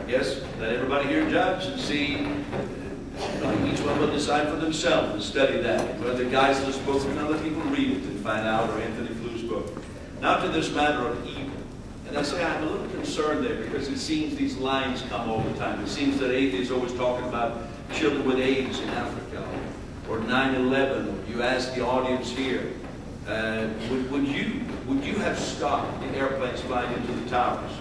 Yes, let everybody here judge and see. Each one will decide for themselves and study that. Whether Geisler's book and other people read it and find out, or Anthony Flu's book. Now to this matter of evil. And I say I'm a little concerned there because it seems these lines come all the time. It seems that atheists are always talking about children with AIDS in Africa, or 9/11. You ask the audience here, would you have stopped the airplanes flying into the towers?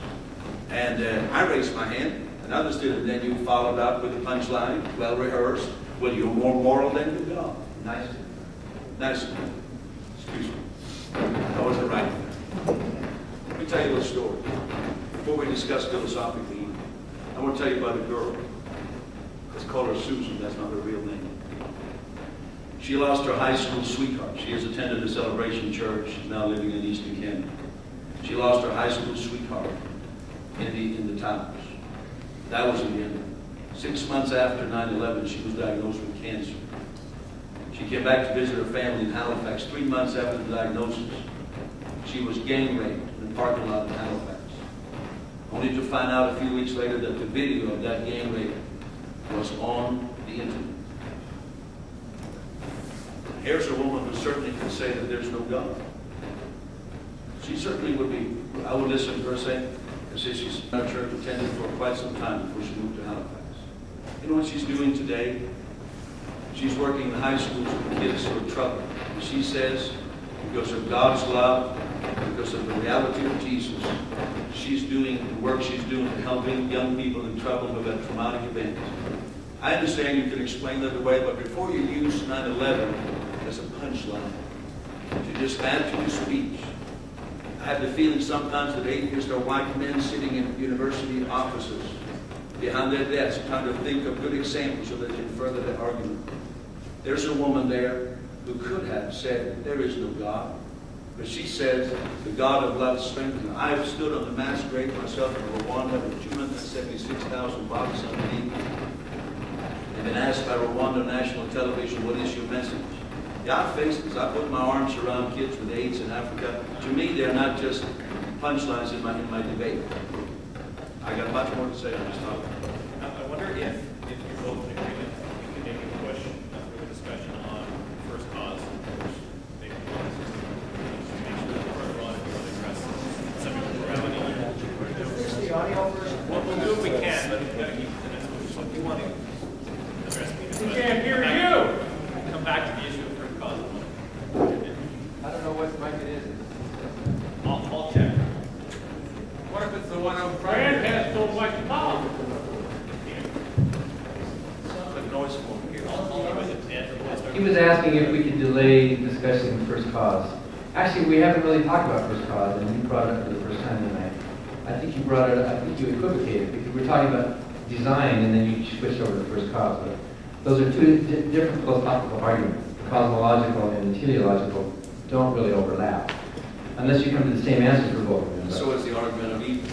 And I raised my hand. And others did it. Then you followed up with a punchline, well rehearsed. Well, you're more moral than you God. Nice. Nice. Excuse me. I wasn't right. Let me tell you a little story. Before we discuss philosophically, I want to tell you about a girl. Let's call her Susan. That's not her real name. She lost her high school sweetheart. She has attended a Celebration church. She's now living in Eastern Canada. She lost her high school sweetheart in the towers. That was in the end. 6 months after 9/11, she was diagnosed with cancer. She came back to visit her family in Halifax. 3 months after the diagnosis, she was gang raped in a parking lot in Halifax. Only to find out a few weeks later that the video of that gang rape was on the internet. Here's a woman who certainly can say that there's no God. She certainly would be. I would listen to her say, she's in our church, attended for quite some time before she moved to Halifax. You know what she's doing today? She's working in high schools with kids who are in trouble. And she says, because of God's love, because of the reality of Jesus, she's doing the work she's doing to helping young people in trouble who have had traumatic events. I understand you can explain that away, but before you use 9/11 as a punchline, to just add to your speech, I have the feeling sometimes that atheists are white men sitting in university offices behind their desks trying to think of good examples so they can further their argument. There's a woman there who could have said, there is no God. But she says, the God of love strengthens. I have stood on the mass grave myself in Rwanda with 276,000 bodies underneath. I've been asked by Rwanda national television, what is your message? Yeah, I face this. I put my arms around kids with AIDS in Africa. To me, they're not just punchlines in my debate. I got much more to say on this topic. I wonder if you're both in agreement, you can make a question for the discussion on first cause, which maybe make sure that we're on if we want to address subject morality. Is the audio first? Well, we'll do what we can, but we've got to keep the next one. So if you want to address me, We can't hear you! Come back to the issue of first cause. I don't know what mic it is. I'll check. What if it's the one on Fran has so much power? The noise from over here. He was asking if we could delay discussing first cause. Actually, we haven't really talked about first cause, and you brought it up for the first time tonight. I think you brought it up, I think you equivocated, because we're talking about design, and then you switched over to first cause. But those are two different philosophical arguments. The cosmological and the teleological don't really overlap, unless you come to the same answer for both of them. So is the argument of evil.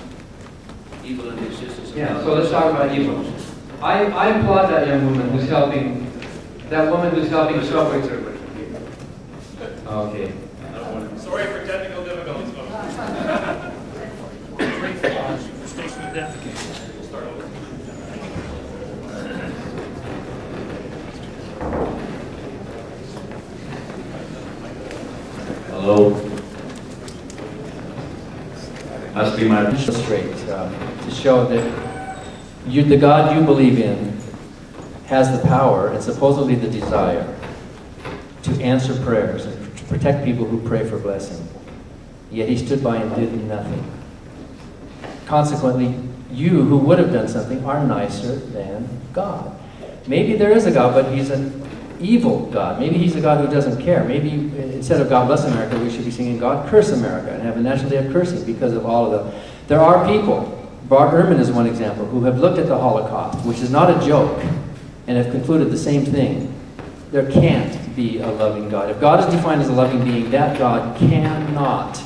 Evil in the existence of Yeah, God. so let's talk about evil. I applaud that young woman who's helping, that woman who's helping struggle. Okay. Sorry for technical difficulties, folks. We'll start over. Hello. Must be my straight to show that the God you believe in has the power and supposedly the desire to answer prayers and to protect people who pray for blessing. Yet he stood by and did nothing. Consequently, you who would have done something are nicer than God. Maybe there is a God, but he's an evil God. Maybe he's a God who doesn't care. Maybe instead of God bless America, we should be singing God curse America and have a national day of cursing because of all of them. There are people, Bart Ehrman is one example, who have looked at the Holocaust, which is not a joke, and have concluded the same thing. There can't be a loving God. If God is defined as a loving being, that God cannot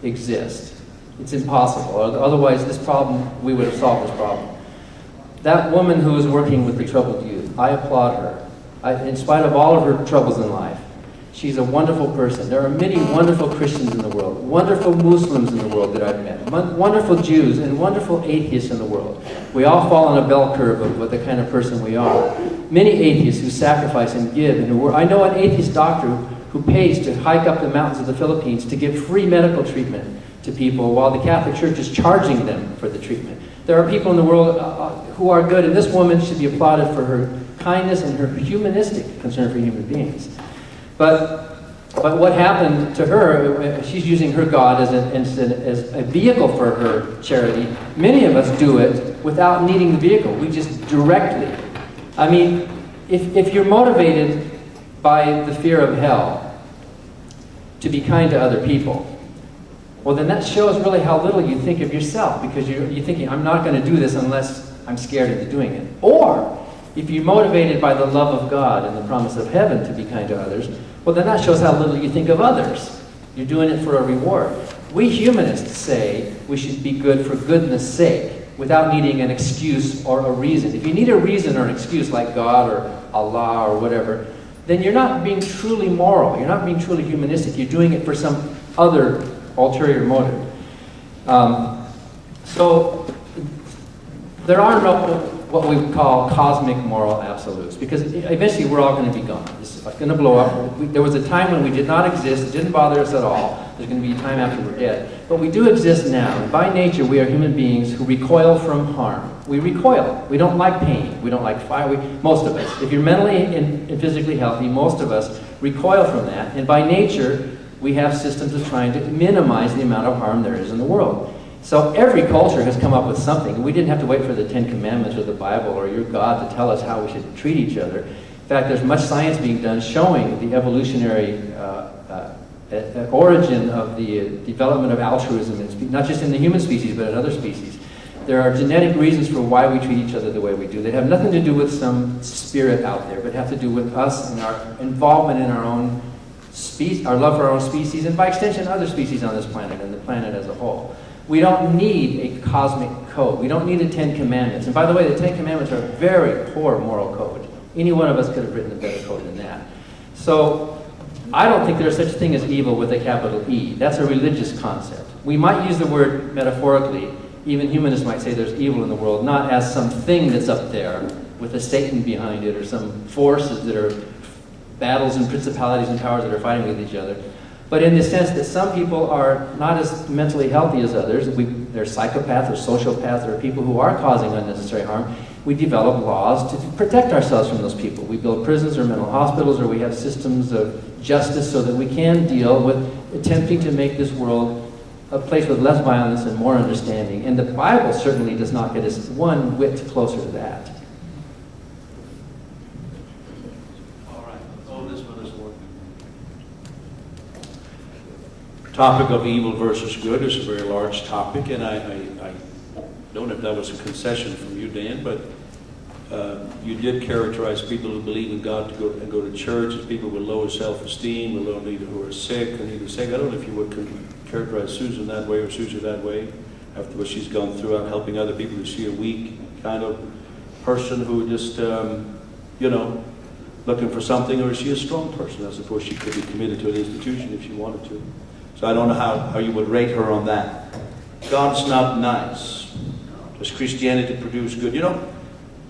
exist. It's impossible. Otherwise, this problem, we would have solved this problem. That woman who is working with the troubled youth, I applaud her. In spite of all of her troubles in life, She's a wonderful person. There are many wonderful Christians in the world, wonderful Muslims in the world that I've met, wonderful Jews, and wonderful atheists in the world. We all fall on a bell curve of the kind of person we are. Many atheists who sacrifice and give, and I know an atheist doctor who pays to hike up the mountains of the Philippines to give free medical treatment to people while the Catholic Church is charging them for the treatment. There are people in the world who are good, and this woman should be applauded for her kindness and her humanistic concern for human beings. But what happened to her, she's using her God as a vehicle for her charity. Many of us do it without needing the vehicle. We just directly. I mean, if you're motivated by the fear of hell to be kind to other people, well, then that shows really how little you think of yourself, because you're thinking, I'm not going to do this unless I'm scared into doing it. Or, if you're motivated by the love of God and the promise of heaven to be kind to others, well, then that shows how little you think of others. You're doing it for a reward. We humanists say we should be good for goodness sake, without needing an excuse or a reason. If you need a reason or an excuse, like God or Allah or whatever, then you're not being truly moral. You're not being truly humanistic. You're doing it for some other ulterior motive. So there are no what we call cosmic moral absolutes, because eventually we're all going to be gone. This is going to blow up. There was a time when we did not exist. It didn't bother us at all. There's going to be a time after we're dead. But we do exist now. And by nature, we are human beings who recoil from harm. We recoil. We don't like pain. We don't like fire. Most of us. If you're mentally and physically healthy, most of us recoil from that. And by nature, we have systems of trying to minimize the amount of harm there is in the world. So every culture has come up with something. We didn't have to wait for the Ten Commandments or the Bible or your God to tell us how we should treat each other. In fact, there's much science being done showing the evolutionary origin of the development of altruism, not just in the human species, but in other species. There are genetic reasons for why we treat each other the way we do. They have nothing to do with some spirit out there, but have to do with us and our involvement in our own species, our love for our own species, and by extension, other species on this planet and the planet as a whole. We don't need a cosmic code. We don't need the Ten Commandments. And by the way, the Ten Commandments are a very poor moral code. Any one of us could have written a better code than that. So I don't think there's such a thing as evil with a capital E. That's a religious concept. We might use the word metaphorically. Even humanists might say there's evil in the world, not as something that's up there with a Satan behind it or some forces that are battles and principalities and powers that are fighting with each other. But in the sense that some people are not as mentally healthy as others, they're psychopaths or sociopaths, or people who are causing unnecessary harm, we develop laws to protect ourselves from those people. We build prisons or mental hospitals, or we have systems of justice so that we can deal with attempting to make this world a place with less violence and more understanding. And the Bible certainly does not get us one whit closer to that. Topic of evil versus good is a very large topic, and I don't know if that was a concession from you, Dan, but you did characterize people who believe in God to go to church as people with low self-esteem, who are sick and need to say, I don't know if you would characterize Susan that way or Susie that way, after what she's gone through out helping other people. Is she a weak kind of person who just, looking for something, or is she a strong person? I suppose she could be committed to an institution if she wanted to. So I don't know how you would rate her on that. God's not nice. Does Christianity produce good?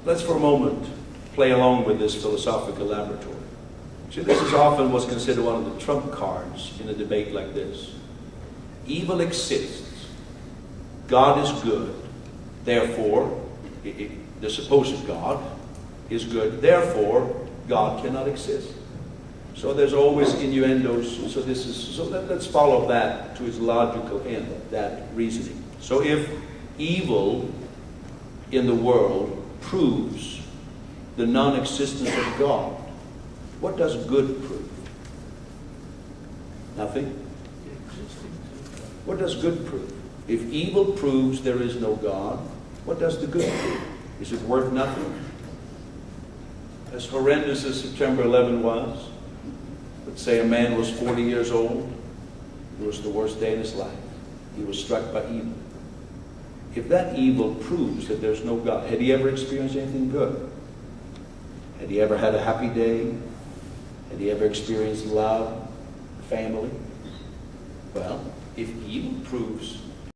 Let's for a moment play along with this philosophical laboratory. See, this is often what's considered one of the trump cards in a debate like this. Evil exists. God is good. Therefore, the supposed God is good. Therefore, God cannot exist. So there's always innuendos. So let's follow that to its logical end, that reasoning. So if evil in the world proves the non-existence of God, what does good prove? Nothing. What does good prove? If evil proves there is no God, what does the good prove? Is it worth nothing? As horrendous as September 11 was, let's say a man was 40 years old. It was the worst day in his life. He was struck by evil. If that evil proves that there's no God, had he ever experienced anything good? Had he ever had a happy day? Had he ever experienced love, family? Well, if evil proves